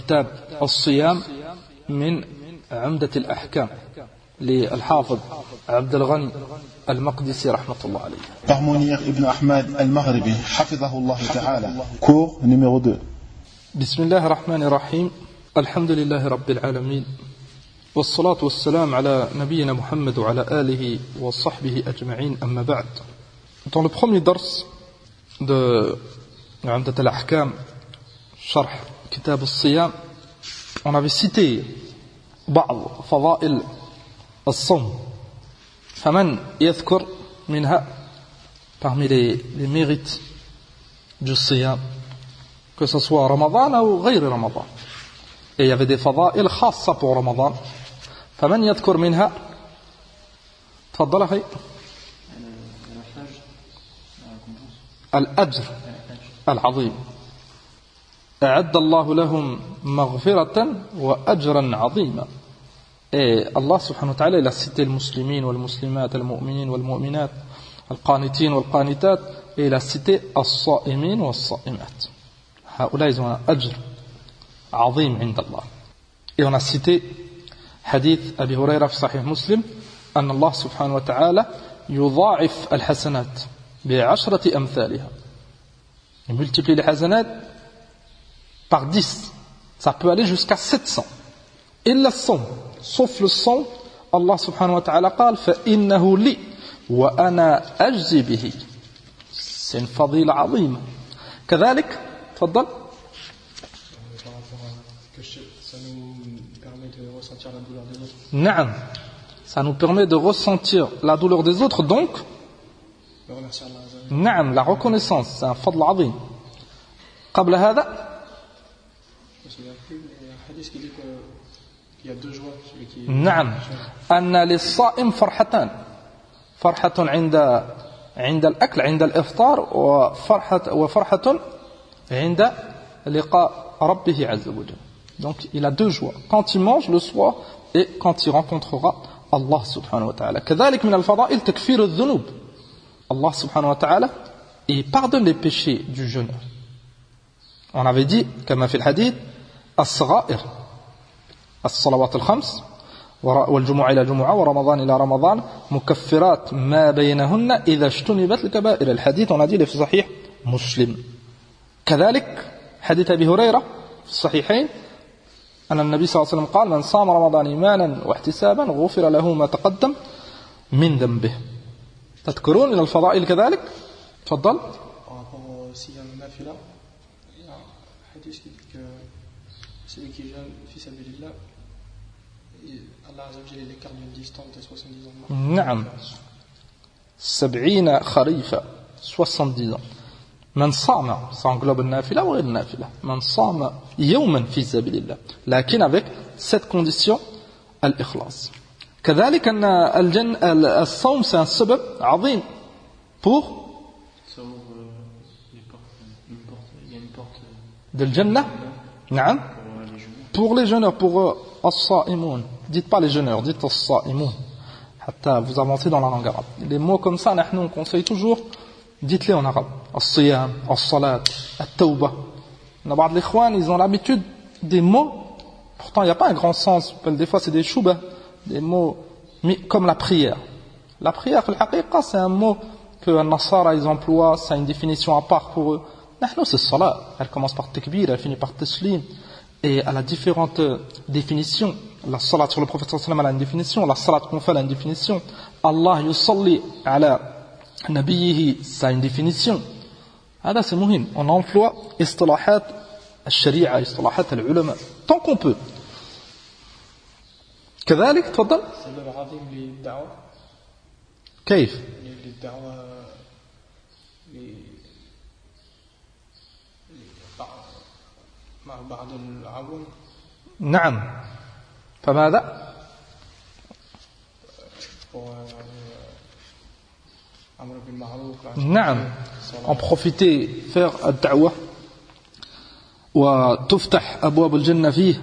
كتاب الصيام من عمدة الأحكام للحافظ عبد الغني المقدسي رحمة الله عليه. Par Mounir ibn Ahmad al-Maghribi, hafidhahullah ta'ala. Cours numéro 2. بسم الله الرحمن الرحيم. الحمد لله رب العالمين، والصلاة والسلام على نبينا محمد وعلى آله وصحبه أجمعين. أما بعد. Dans le premier dars de عمدة الأحكام شرح كتاب الصيام, on avait cité بعض فضائل الصوم, فمن يذكر منها parmi les mérites du siyam, que ce soit Ramadan ou غير Ramadan. Et il y avait des fadail خاصة pour Ramadan. فمن يذكر منها؟ تفضل أخي. الأجر العظيم. أعد الله لهم مغفرة وأجرا عظيما. Et Allah subhanahu wa ta'ala, il a cité les musulmans والمسلمات, المؤمنين والمؤمنات, القانتين والقانتات, et il a cité الصائمين والصائمات. هؤلاء ils ont un أجر عظيم عند الله. Et on a cité حديث أبي هريرة في صحيح مسلم أن الله سبحانه وتعالى يضاعف الحسنات ب10 أمثالها. Il multiplie les hasanat par 10. Ça peut aller jusqu'à 700. إلا الصوم, sauf le صوم. Allah subhanahu wa ta'ala قال فإنه لي وأنا أجزي به. C'est une fadila عظيمة. كذلك تفضل. Ça nous permet de ressentir la douleur des autres. نعم, ça nous permet de ressentir la douleur des autres, donc نعم, la reconnaissance, c'est un fadl عظيم. قبل هذا نعم أن للصائم فرحتان, فرحة عند الأكل عند الإفطار, وفرحة عند لقاء ربه عز وجل. Donc il a deux joies, quand il mange le soir et quand il rencontrera Allah subhanahu wa ta'ala. كذلك من الفضائل تكفير الذنوب. Allah subhanahu wa ta'ala, il pardonne les péchés du jeûneur. On avait dit, كما في الحديث, الصغائر الصلوات الخمس والجمعة إلى جمعة ورمضان إلى رمضان مكفرات ما بينهن إذا اجتنبت الكبائر. الحديث on a dit في صحيح مسلم. كذلك حديث أبي هريرة في الصحيحين أن النبي صلى الله عليه وسلم قال من صام رمضان إيمانا واحتسابا غفر له ما تقدم من ذنبه. تذكرون من الفضائل كذلك؟ تفضل. صيام النافلة, il y a un hadith qui dit que celui qui jeûne fi sabilillah, Allah azza wa jalla l'écart d'une distance de 70 ans. نعم, 70 خريفا, 70 ans. من صام, ça englobe النافلة وغير النافلة, من صام يوما في سبيل الله, لكن avec cette condition الإخلاص. كذلك أن الصوم c'est un سبب عظيم pour de الجنة. نعم, pour les jeûneurs, pour الصائمون. Dites pas les jeûneurs, dites الصائمون, حتى vous avancez dans la langue arabe. Les mots comme ça, nous on conseille toujours, dites-les en arabe. الصيام, الصلاة, التوبة. بعض الإخوان, ils ont l'habitude des mots, pourtant il n'y a pas un grand sens, des fois c'est des choubas, des mots comme la prière. La prière, c'est un mot que les Nasara ils emploient, c'est une définition à part pour eux. Nous, c'est salat. Elle commence par takbir, elle finit par taslim. Et elle a différentes définitions. La salat sur le prophète sallallahu alayhi wa sallam, elle a une définition. La salat qu'on fait, elle a une définition. Allah yusalli ala nabiyihi, ça a une définition. هذا c'est muhim. On emploie istilahat al-sharia, istilahat al-ulama, tant qu'on peut. كذلك تفضل. سبب عظيم للدعوة. كيف؟ للدعوة مع بعض العوام. نعم. فماذا؟ نعم. En profiter, faire الدعوة وتفتح أبواب الجنة فيه.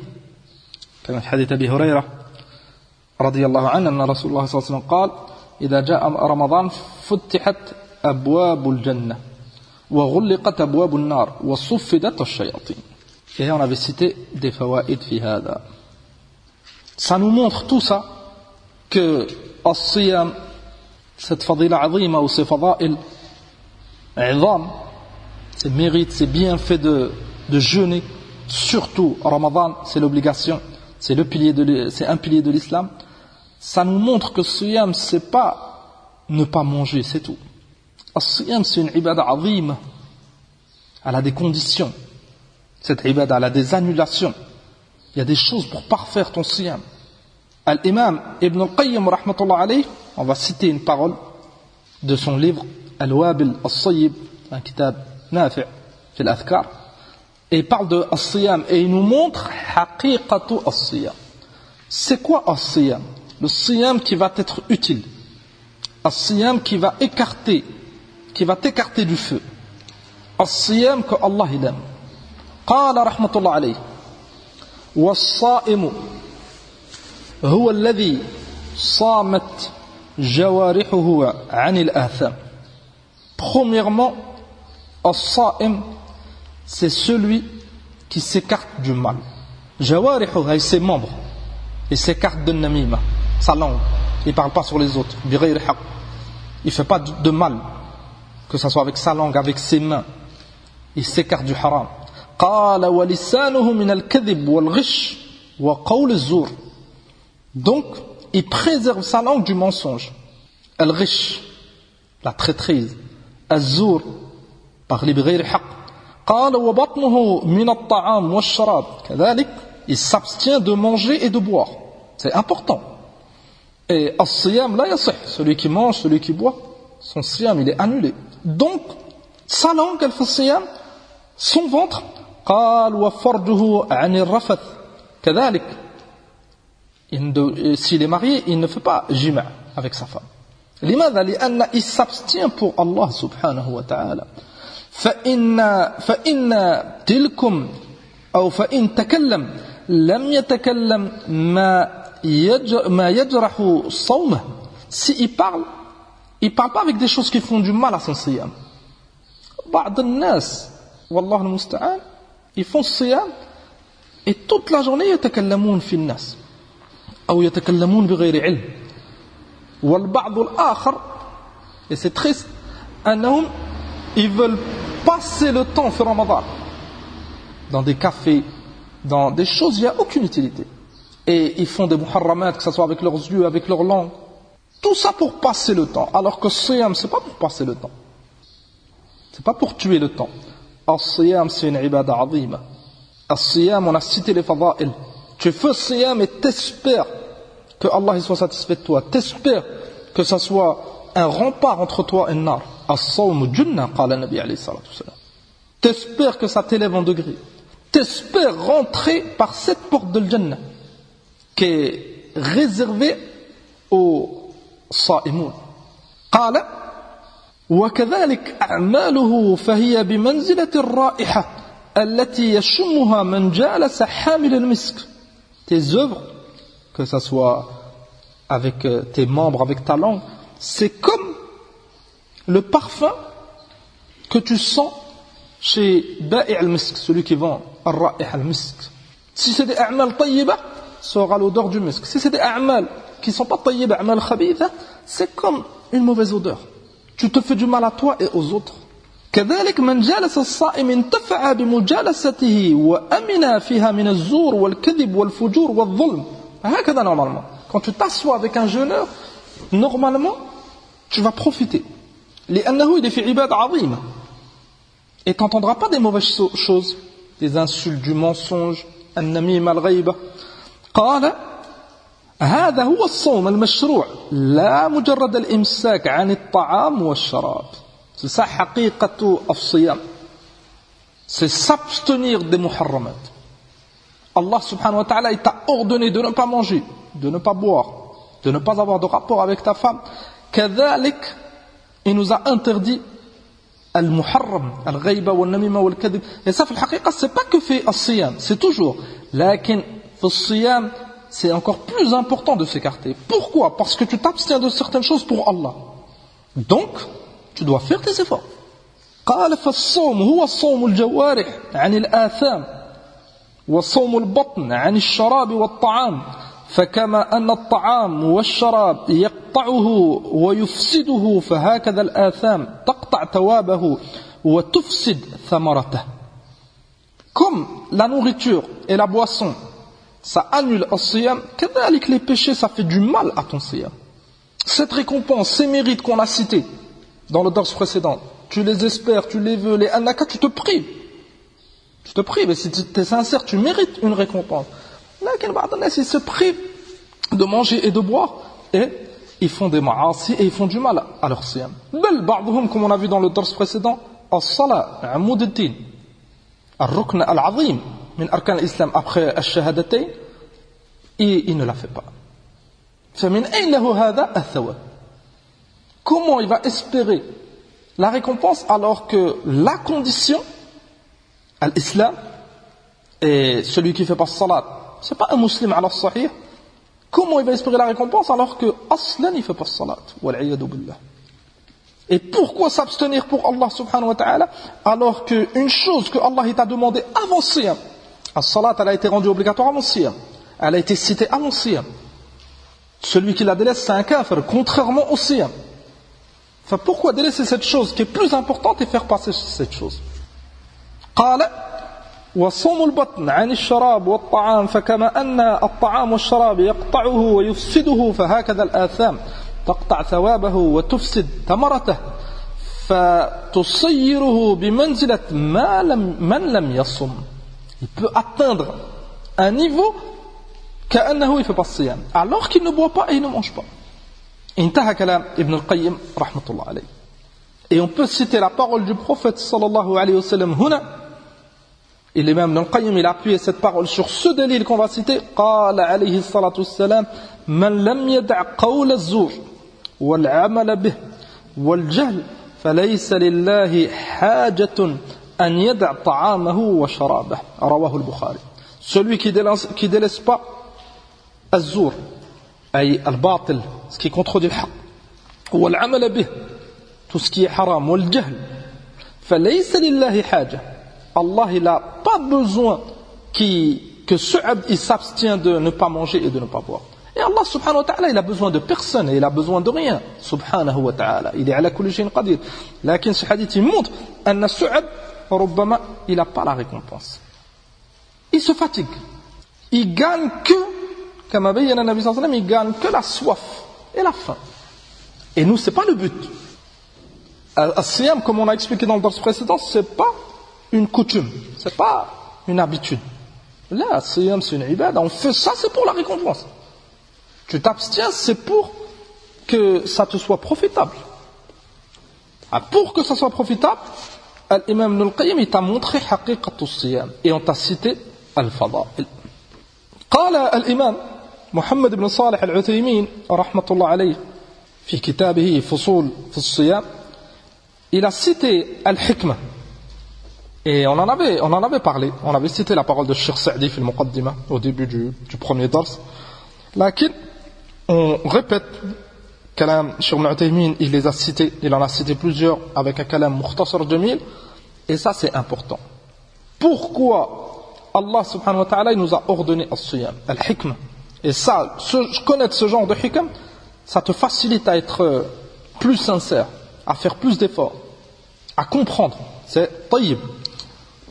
كما في حديث أبي هريرة رضي الله عنه أن رسول الله صلى الله عليه وسلم قال إذا جاء رمضان فتحت أبواب الجنة وغلقت أبواب النار وصفدت الشياطين. Et on avait cité des fawaïd fi hada. Ça nous montre tout ça que as-siyam, cette fadila azima ou ces fadail izam, ces mérites, ces bienfaits de jeûner, surtout Ramadan, c'est l'obligation, c'est un pilier de l'islam. Ça nous montre que siyam, c'est pas ne pas manger, c'est tout. As-siyam, c'est une ibada azima. Elle a des conditions. Cette ibada, elle a des annulations. Il y a des choses pour parfaire ton siyam. Al-Imam Ibn al-Qayyim, rahmatullah alayh, on va citer une parole de son livre Al-Wabil al-Sayyib, un kitab nafi' fi al-Adhkar, et il parle de as-siyam et il nous montre haqiqatu as-siyam. C'est quoi as-siyam? Le siyam qui va être utile, as-siyam qui va t'écarter du feu, as-siyam que Allah il aime. قال رحمة الله عليه والصائم هو الذي صامت جوارحه عن الآثام. Premièrement, الصائم c'est celui qui s'écarte du mal. جوارحه, ses membres, il s'écarte de namima, sa langue, il ne parle pas sur les autres, بغير حق, il ne fait pas de mal, que ce soit avec sa langue, avec ses mains, il s'écarte du haram. قال ولسانه من الكذب والغش وقول الزور. Donc il préserve sa langue du mensonge, al-ghish, la traîtrise, az-zur, parler بغير حق. قال وبطنه من الطعام والشراب كذلك, il s'abstient de manger et de boire, c'est important. Et as-siyam la yasih, celui qui mange, celui qui boit, son siyam il est annulé. Donc sa langue elle fait siyam, son ventre. قال وفرجه عن الرفث كذلك, s'il est marié il ne fait pas jima' avec sa femme. لماذا؟ لأن il s'abstient pour Allah subhanahu wa ta'ala. فإن تلكم أو فإن تكلم لم يتكلم ما يجرح صومه. Si il parle pas avec des choses qui font du mal à son siyam. بعض الناس والله المستعان, ils font siyam et toute la journée يتكلمون في الناس أو يتكلمون بغير علم. والبعض الآخر, et c'est triste, أنهم ils veulent passer le temps في Ramadan dans des cafés, dans des choses il n'y a aucune utilité, et ils font des muharramat, que ce soit avec leurs yeux, avec leur langue, tout ça pour passer le temps, alors que siyam c'est pas pour passer le temps, c'est pas pour tuer le temps. As-siyam c'est une ibada azima. As-siyam, on a cité les fadail. Tu fais siyam et t'espères que Allah soit satisfait de toi, t'espères que ça soit un rempart entre toi et le nar. As-sawm junna, qala Nabi alayhi salatu wasalam. T'espères que ça t'élève en degré, t'espères rentrer par cette porte de l'Jannah qui est réservée aux saïmoun. Qala وكذلك أعماله فهي بمنزلة الرائحة التي يشمها من جالس حامل المسك. Tes œuvres, que ça soit avec tes membres, avec ta langue, c'est comme le parfum que tu sens chez ba'i' al-misk, celui qui vend ar-ra'iha al-misk. Si c'est des a'mal tayyiba, ça aura l'odeur du misk. Si c'est des a'mal qui ne sont pas tayyiba, a'mal khabitha, c'est comme une mauvaise odeur. Tu te fais du mal à toi et aux autres. كذلك من جالس الصائم انتفع بمجالسته وأمن فيها من الزور والكذب والفجور والظلم. هكذا normalement. Quand tu t'assois avec un jeûneur, normalement, tu vas profiter. لأنه il est في عبادة عظيمة. Et tu n'entendras pas des mauvaises choses, des insultes, du mensonge, النميمة الغيبة. قال هذا هو الصوم المشروع لا مجرد الإمساك عن الطعام والشراب. C'est ça حقيقة الصيام. C'est s'abstenir des muharramat. Allah subhanahu wa ta'ala il t'a ordonné de ne pas manger, de ne pas boire, de ne pas avoir de rapport avec ta femme. كذلك il nous a interdit المحرم الغيبة والنميمة والكذب. Et ça في الحقيقة c'est pas que fait الصيام, c'est toujours. لكن في الصيام c'est encore plus important de s'écarter. Pourquoi? Parce que tu t'abstiens de certaines choses pour Allah. Donc, tu dois faire tes efforts. قال فالصوم هو الصوم الجوارح عن الآثام وصوم البطن عن الشراب والطعام فكما أن الطعام والشراب يقطعه ويفسده فهكذا الآثام تقطع ثوابه وتفسد ثمرته. Comme la nourriture et la boisson, ça annule au siyam, qu'avec les péchés, ça fait du mal à ton siyam. Cette récompense, ces mérites qu'on a cités dans le dars précédent, tu les espères, tu les veux, les anaka, tu te prives. Tu te prives, et si tu es sincère, tu mérites une récompense. Là, ils se privent de manger et de boire, et ils font des ma'asi, et ils font du mal à leur siyam. Comme on a vu dans le dars précédent, as-salat, amoud ad-din. الركن العظيم من أركان الإسلام après الشهادتين il ne la fait pas. فمن أين له هذا الثواب? Comment il va espérer la récompense alors que la condition l'islam et celui qui fait pas salat c'est pas un musulman ala sahih? Comment il va espérer la récompense alors que aslan il fait pas salat? Wal-'iyadu billah. Et pourquoi s'abstenir pour Allah subhanahu wa ta'ala alors qu'une chose que Allah t'a demandé avant siyam, as-salat elle a été rendue obligatoire avant siyam, elle a été citée avant siyam. Celui qui la délaisse c'est un kafir, contrairement au siyam. Enfin, pourquoi délaisser cette chose qui est plus importante et faire passer cette chose? قال وصوم البطن عن الشراب والطعام فكما أن الطعام والشراب يقطعه ويفسده فهكذا الآثام تقطع ثوابه وتفسد ثمرته فتصيره بمنزلة من لم يصم. Il peut atteindre un niveau كأنه يفي بالصيام alors qu'il ne boit pas et il ne mange pas. انتهى كلام ابن القيم رحمة الله عليه. Et on peut citer la parole du prophète sallallahu alayhi wa sallam هنا. Et l'imam Ibn al-Qayyim il a appuyé cette parole sur ce délil qu'on va citer. قال عليه الصلاة والسلام من لم يدع قول الزور والعمل به والجهل فليس لله حاجة أن يدع طعامه وشرابه رواه البخاري. Celui qui délaisse pas الزور أي الباطل ce qui contredit le haq والعمل به tout ce qui est haram والجهل فليس لله حاجة. Allah il n'a pas besoin que ce abd il s'abstient de ne pas manger et de ne pas boire. Et Allah subhanahu wa ta'ala il a besoin de personne et il a besoin de rien subhanahu wa ta'ala, il est ala kulli shay'in qadir. Lakin ce hadith il montre anna ce abd rubbama il n'a pas la récompense, il se fatigue, il gagne que comme bayyana Nabi sallallahu alayhi wa sallam, il gagne que la soif et la faim. Et nous c'est pas le but. As-siyam comme on a expliqué dans le dars précédent c'est pas une coutume, c'est pas une habitude. Là, siyam c'est une ibada, on fait ça c'est pour la récompense. Tu t'abstiens, c'est pour que ça te soit profitable. Pour que ça soit profitable, l'imam Ibn al-Qayyim il t'a montré haqiqatu siyam et on t'a cité al-fada'il. قال الإمام محمد بن صالح العثيمين رحمة الله عليه في كتابه فصول في الصيام il a cité al-hikmah. Et on en avait parlé, on avait cité la parole de Cheikh Sa'di في المقدمة au début du premier dars. Lakin on répète kalam Cheikh Ibn Uthaymin, il les a cités, il en a cité plusieurs avec un kalam mukhtasar jamil, et ça c'est important. Pourquoi Allah subhanahu wa ta'ala il nous a ordonné as-siyam, al-hikmah? Et ça, connaître ce genre de hikam, ça te facilite à être plus sincère, à faire plus d'efforts, à comprendre. C'est tayyib.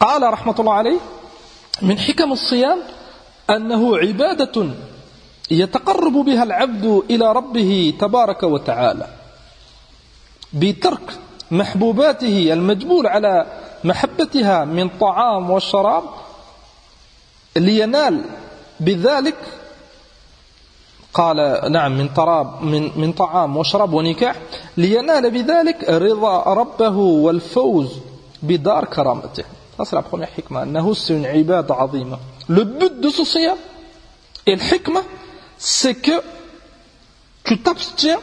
قال رحمة الله عليه من حكم الصيام أنه عبادة يتقرب بها العبد إلى ربه تبارك وتعالى بترك محبوباته المجبول على محبتها من طعام والشراب لينال بذلك قال نعم من طعام وشراب ونكاح لينال بذلك رضا ربه والفوز بدار كرامته. Ça c'est la première hikmah. أنه c'est une ibada azima. Le but de ce siyam et le hikmah c'est que tu t'abstiens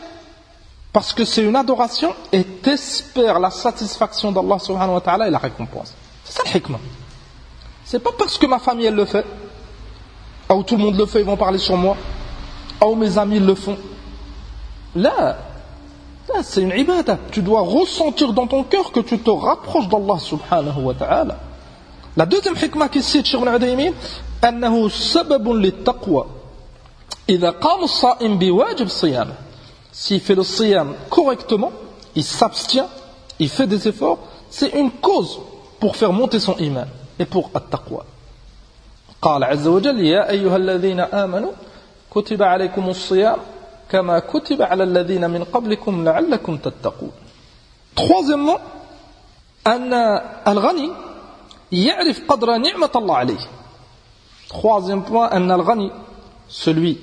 parce que c'est une adoration et t'espères la satisfaction d'Allah subhanahu wa ta'ala et la récompense. C'est ça le hikmah. C'est pas parce que ma famille elle le fait, ou tout le monde le fait, ils vont parler sur moi, ou mes amis le font. Là, c'est une ibada. Tu dois ressentir dans ton cœur que tu te rapproches d'Allah subhanahu wa ta'ala. La deuxième hikmah qui cite Cheikh Ibn Uthaymin, أنه سبب للتقوى إذا قام الصائم بواجب الصيام. S'il fait le siyam correctement, il s'abstient, il fait des efforts, c'est une cause pour faire monter son iman et pour التقوى. قال عز وجل يا أيها الذين آمنوا كتب عليكم الصيام كما كتب على الذين من قبلكم لعلكم تتقون. Troisièmement, أن الغني يعرف قدر نعمة الله عليه. Troisième point, أن الغني, celui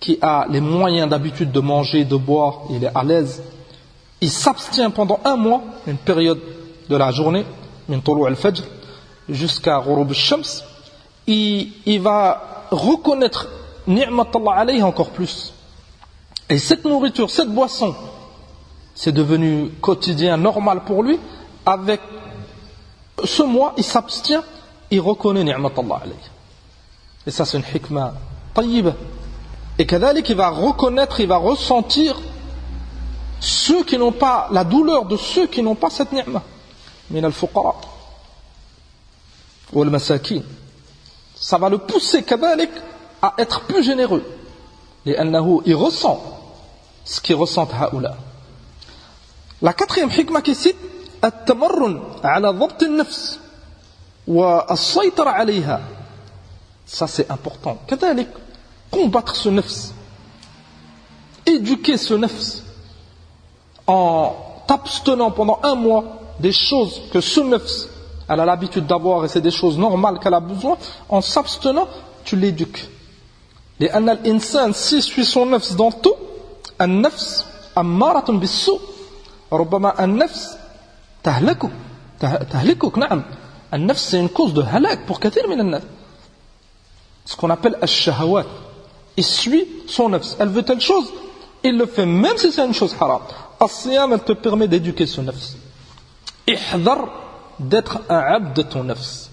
qui a les moyens d'habitude de manger, de boire, il est à l'aise, il s'abstient pendant un mois, une période de la journée, min tulu' al-fajr jusqu'à ghurub al-shams, il va reconnaître ni'mat Allah alayhi encore plus. Et cette nourriture, cette boisson, c'est devenu quotidien, normal pour lui. Avec ce mois, il s'abstient, il reconnaît ni'mat Allah alayhi. Et ça, c'est une hikmah tayyibah. Et kadhalik, il va reconnaître, il va ressentir ceux qui n'ont pas, la douleur de ceux qui n'ont pas cette ni'ma. Min al-fuqara wal masakin. Ça va le pousser kadhalik à être plus généreux. لأنه il ressent ce qu'ils ressentent haoula. La quatrième hikmah qui cite التمرن على ضبط النفس والسيطرة عليها. Ça c'est important. كذلك combattre ce nafs, éduquer ce nafs en t'abstenant pendant un mois des choses que ce nafs elle a l'habitude d'avoir et c'est des choses normales qu'elle a besoin. En s'abstenant, tu l'éduques. لأن الإنسان s'il suit son nafs dans tout, النفس أمارة بالسوء ربما النفس تهلكك نعم. النفس c'est une cause de halak pour كثير من الناس. Ce qu'on appelle الشهوات. Il suit son nafs. Elle veut telle chose, il le fait même si c'est une chose haram. As-siyam, elle te permet d'éduquer son nafs. Ihdar d'être un abd de ton nafs.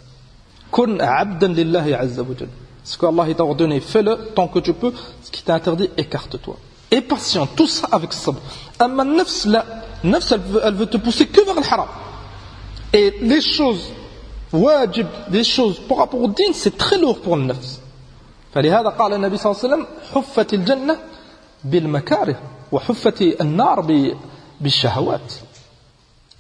Kun abdan lillahi azza wa jal. Ce qu'Allah t'a ordonné, fais-le tant que tu peux. Ce qui t'a interdit, écarte-toi. Et patient, tout ça avec sabr. Amma nafs, la nafs, elle veut te pousser que vers le haram. Et les choses wajib, des choses par rapport au din, c'est très lourd pour le nafs. فلهذا قال النبي صلى الله عليه وسلم حفت الجنة بالمكاره وحفت النار بالشهوات.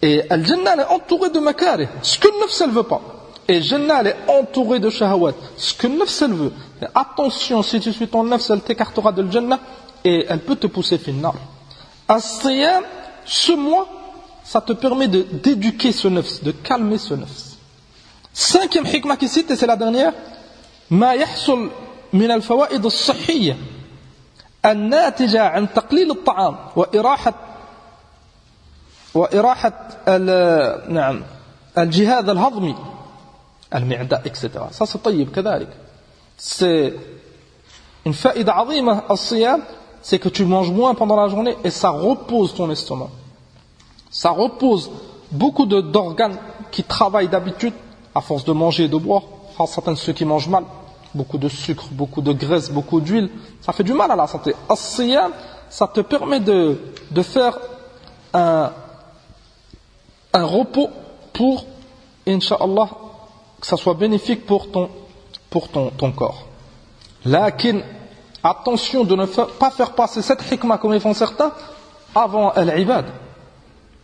Et al-Jannah est entourée de makarih, ce que le nafs elle veut pas. Et Jannah est entourée de shahawat, ce que le nafs elle veut. Et attention, si tu suis ton nafs, elle t'écartera de Jannah et elle peut te pousser fin nar. As-siyam, ce mois, ça te permet d'éduquer ce nafs, de calmer ce nafs. Cinquième hikmah qui cite, et c'est la dernière, ما يحصل من الفوائد الصحية الناتجة عن تقليل الطعام وإراحة نعم الجهاز الهضمي المعدة etc. Ça c'est طيب كذلك. C'est une faïda عظيمة الصيام, c'est que tu manges moins pendant la journée et ça repose ton estomac. Ça repose beaucoup d'organes qui travaillent d'habitude à force de manger et de boire. Certains de ceux qui mangent mal, beaucoup de sucre, beaucoup de graisse, beaucoup d'huile, ça fait du mal à la santé. As-siyam, ça te permet de faire un repos pour, incha'Allah, que ça soit bénéfique pour ton corps. Lakin, attention de ne pas faire passer cette hikmah comme ils font certains avant al-ibad.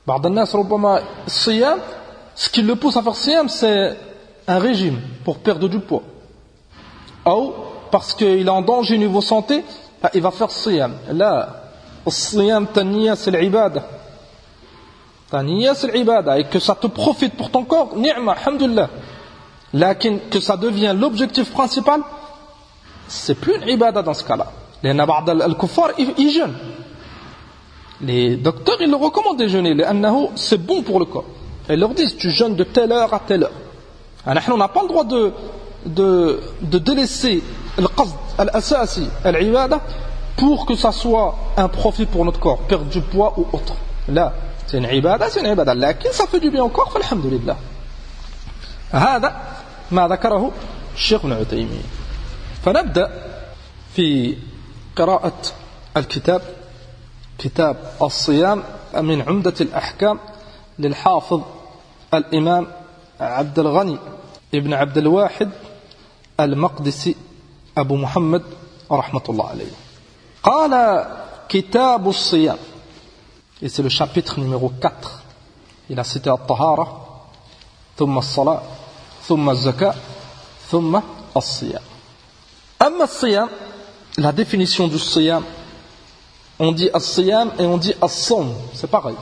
Ba'd an-nas rubbama as-siyam, ce qui le pousse à faire siyam, c'est un régime pour perdre du poids. Ou parce qu'il est en danger niveau santé, il va faire siyam. Là, le siyam, ta niya, c'est l'ibada. Ta niya, c'est l'ibada. Et que ça te profite pour ton corps, ni'ma, alhamdulillah. Lakin que ça devient l'objectif principal, c'est plus une ibada dans ce cas-là. Les nabad al-kuffar, ils jeûnent. Les docteurs, ils le recommandent de jeûner. C'est bon pour le corps. Ils leur disent, tu jeûnes de telle heure à telle heure. On n'a pas le droit de délaisser le qasd al-asasi, al-ibada, pour que ça soit un profit pour notre corps, perdre du poids ou autre. Là, c'est une ibada, lakin ça fait du bien au corps, alhamdulillah. هذا ما ذكره الشيخ ابن عثيمين. فنبدأ في قراءة الكتاب، كتاب الصيام من عمدة الأحكام للحافظ الإمام عبد الغني ibn Abd al-Wahid al-Maqdisi Abu Muhammad rahmatullah alayhi. Qala kitab as-siyam. Et c'est le chapitre numéro 4. Il a cité al-tahara, thumma as-salat, thumma az-zakat, thumma as-siyam. Amma as-siyam, la définition du siyam, on dit as-siyam et on dit as-sawm, c'est pareil.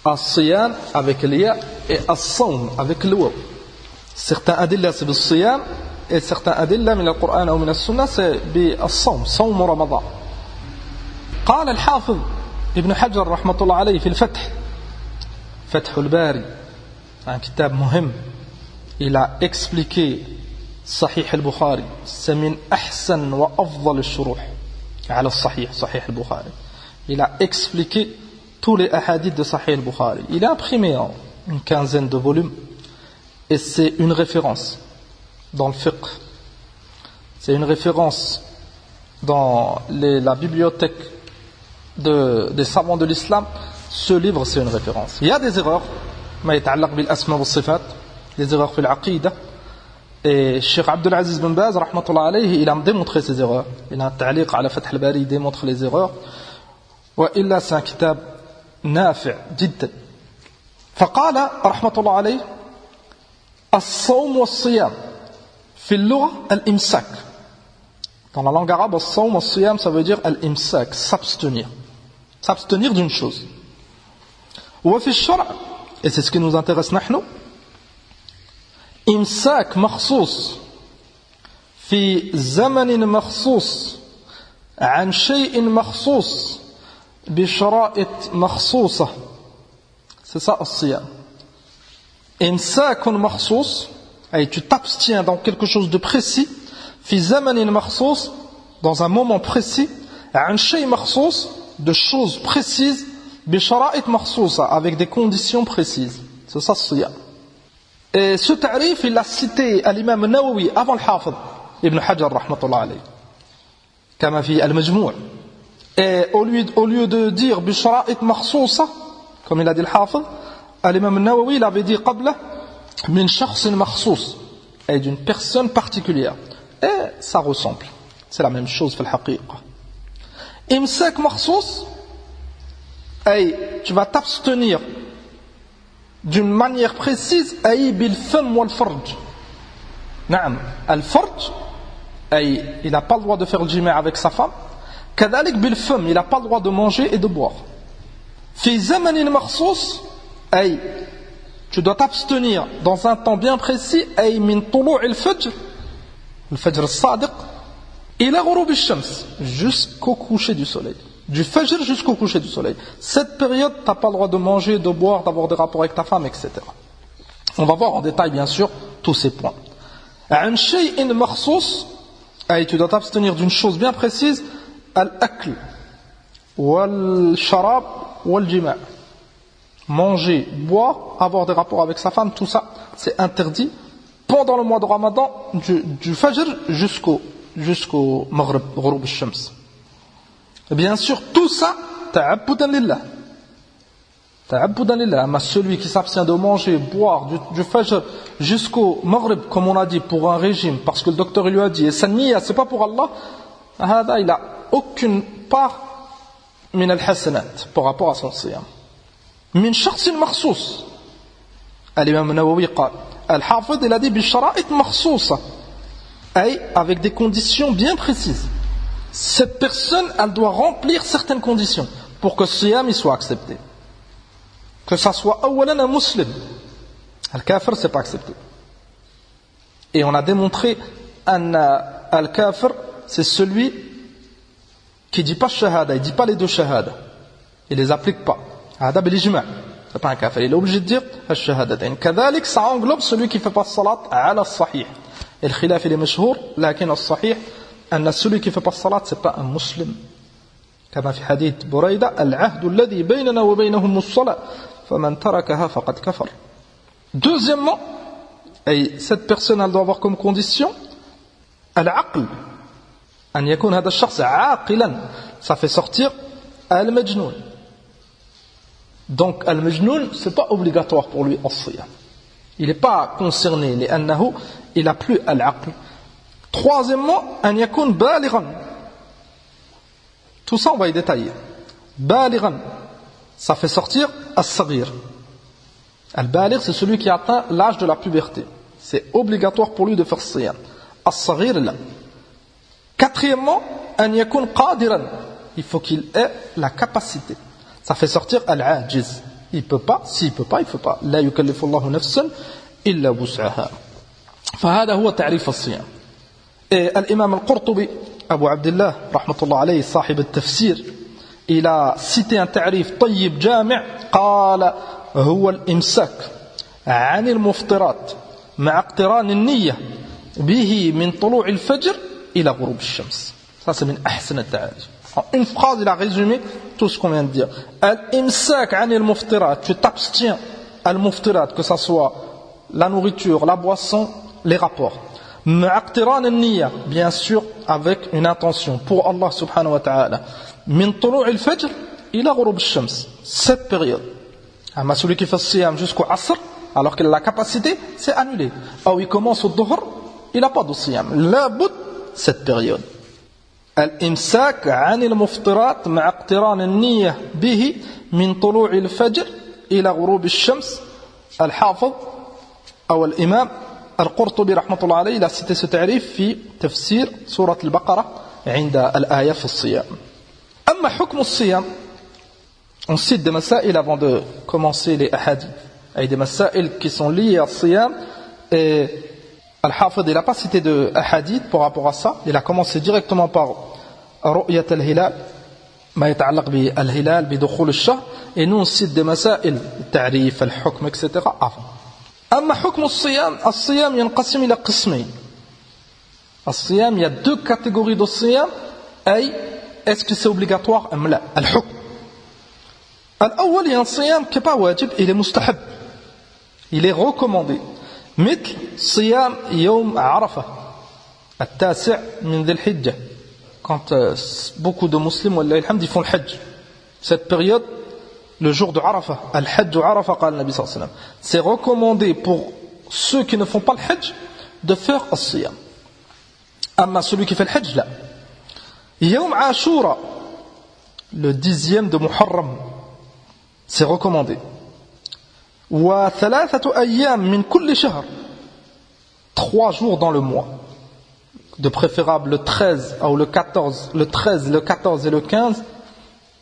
As-siyam avec l'ya et as-sawm avec le waw. Certains adilla c'est bil-siyam et certains adilla min al-Qur'an ou min al-Sunnah c'est bil-sawm, sawm Ramadan. قال الحافظ ابن حجر رحمة الله عليه في الفتح فتح الباري un kitab مهم. Il a expliqué صحيح البخاري. C'est من أحسن وأفضل الشروح على الصحيح صحيح البخاري. Il a expliqué tous les hadiths de Sahih al-Bukhari. Il est imprimé en une quinzaine de volumes et c'est une référence dans le fiqh. C'est une référence dans la bibliothèque des savants de l'islam. Ce livre c'est une référence. Il y a des erreurs, ما يتعلق بالأسماء والصفات, des erreurs في العقيدة. Et Cheikh Abdul Aziz bin Baz rahmatullah alayhi, il a démontré ces erreurs. Il a un ta'liq ala Fath al-Bari, il démontre les erreurs. وإلا c'est un kitab نافع جدا. فقال رحمة الله عليه الصوم والصيام في اللغة الإمساك. Dans la langue arabe, الصوم والصيام ça veut dire الإمساك, s'abstenir. S'abstenir d'une chose. وفي الشرع, et c'est ce qui nous intéresse نحن, إمساك مخصوص في زمن مخصوص عن شيء مخصوص بشرائط مخصوصة. C'est ça الصيام. إمساك مخصوص, et tu t'abstiens dans quelque chose de précis, في زمن مخصوص, dans un moment précis, عن شيء مخصوص, de choses précises, بشرائط مخصوصة, avec des conditions précises. C'est ça الصيام. Et ce tarif, il l'a cité à l'imam Nawawi avant le Hafid Ibn Hajar rahmatullah alayhi, كما في المجموع. Et au lieu de dire بشرائط مخصوصة, comme il a dit le Hafid, l'imam Nawawi il avait dit قبله من شخص مخصوص, et d'une personne particulière. Et ça ressemble, c'est la même chose في الحقيقة. إمساك مخصوص, et tu vas t'abstenir d'une manière précise, أي بالفم والفرج. نعم, الفرج, أي il n'a pas le droit de faire le jima' avec sa femme. كذلك بالفم, il n'a pas le droit de manger et de boire. في زمن مخصوص, أي tu dois t'abstenir dans un temps bien précis, أي من طلوع الفجر, الفجر الصادق, إلى غروب الشمس, jusqu'au coucher du soleil. Du fajr jusqu'au coucher du soleil. Cette période, tu n'as pas le droit de manger, de boire, d'avoir des rapports avec ta femme, etc. On va voir en détail, bien sûr, tous ces points. عن شيء مخصوص, et tu dois t'abstenir d'une chose bien précise, الأكل والشراب والجماع. Manger, boire, avoir des rapports avec sa femme, tout ça, c'est interdit pendant le mois de Ramadan, du fajr jusqu'au maghrib, ghurub al-shams. Bien sûr, tout ça, ta'abbudan lillah. Ta'abbudan lillah. Mais celui qui s'abstient de manger, boire du fajr jusqu'au maghrib, comme on a dit, pour un régime, parce que le docteur lui a dit, et sa niya, c'est pas pour Allah, il a aucune part min al-hasanat par rapport à son siyam. Min shakhsin makhsous. L'imam Nawawi قال, al-Hafid, il a dit, bi shara'it makhsousa, avec des conditions bien précises. Cette personne, elle doit remplir certaines conditions pour que ce siyam soit accepté. Que ça soit awalan un musulman. Al-kafir, c'est pas accepté. Et on a démontré al-kafir, c'est celui qui dit pas shahada, il dit pas les deux shahada. Il les applique pas. Hada bil ijma'. C'est pas un kafir. Il est obligé de dire al-shahadatayn. Kadhalik, ça englobe celui qui fait pas salat ala al-sahih. Et le khilaf, il est mashhour, lakin al-sahih, أن celui qui fait pas salat c'est pas un musulman. كما في حديث بريدة العهد الذي بيننا وبينهم الصلاة فمن تركها فقد كفر. Deuxièmement, et cette personne elle doit avoir comme condition العقل, أن يكون هذا الشخص عاقلا. Ça fait sortir al-majnoun. Donc al-majnoun c'est pas obligatoire pour lui as-siyam. Il n'est pas concerné, لأنه il n'a plus al-aql. Troisièmement, أن يكون بالغا. Tout ça, on va y détailler. بالغا, ça fait sortir as-saghir. Al-baligh, c'est celui qui atteint l'âge de la puberté. C'est obligatoire pour lui de faire siyam. As-saghir, là. Quatrièmement, أن يكون قادرا. Il faut qu'il ait la capacité. Ça fait sortir al-ajiz. Il peut pas, s'il peut pas, il faut pas. لا يكلف الله نفسا إلا وسعها. فهذا هو تعريف الصيام. الإمام القرطبي أبو عبد الله رحمة الله عليه صاحب التفسير il a cité un تعريف طيب جامع قال هو الإمساك عن المفطرات مع اقتران النية به من طلوع الفجر إلى غروب الشمس. Ça c'est من أحسن التعاريف. En une phrase il a résumé tout ce qu'on vient de dire. الإمساك عن المفطرات, tu t'abstiens al-muftirat, que ça soit la nourriture, la boisson, les rapports. مع اقتران النية, bien sûr avec une intention pour Allah subhanahu wa ta'ala. من طلوع الفجر إلى غروب الشمس. Cette période. Ama celui qui fait siyam jusqu'au asr, alors qu'il a la capacité, c'est annulé. Ou il commence au dhuhr, il n'a pas de siyam. La bout, cette période. الإمساك عن المفطرات مع اقتران النية به من طلوع الفجر إلى غروب الشمس. الحافظ أو الإمام القرطبي رحمة الله عليه il a cité ce تعريف في تفسير سورة البقرة عند الآية في الصيام. أما حكم الصيام, on cite des masail avant de commencer les ahadith. Il y a des masail qui sont liés à siyam et Al-Hafid il n'a pas cité de ahadith par rapport à ça. Il a commencé directement par رؤية الهلال ما يتعلق بالهلال بدخول الشهر et nous on cite des masail التعريف الحكم etc. avant. أما حكم الصيام, الصيام ينقسم إلى قسمين. الصيام, il y a deux catégories de صيام. أي est-ce que c'est obligatoire أم لا. الحكم الأول, il y a un صيام qui n'est pas wajib, il est mustahab, il est recommandé. مثل صيام يوم عرفة التاسع من ذي الحجة. Quand beaucoup de musulmans ils font le hajj, cette période, le jour de Arafah, al-hajj Arafah, قال النبي صلى الله عليه وسلم, c'est recommandé pour ceux qui ne font pas le hajj de faire as-siyam. Amma celui qui fait le hajj, là. Yawm Ashura, le 10e de Muharram, c'est recommandé. Wa thalathatu ayyam min kulli shahr, 3 jours dans le mois. De préférable le 13 ou le 14, le 13, le 14 et le 15,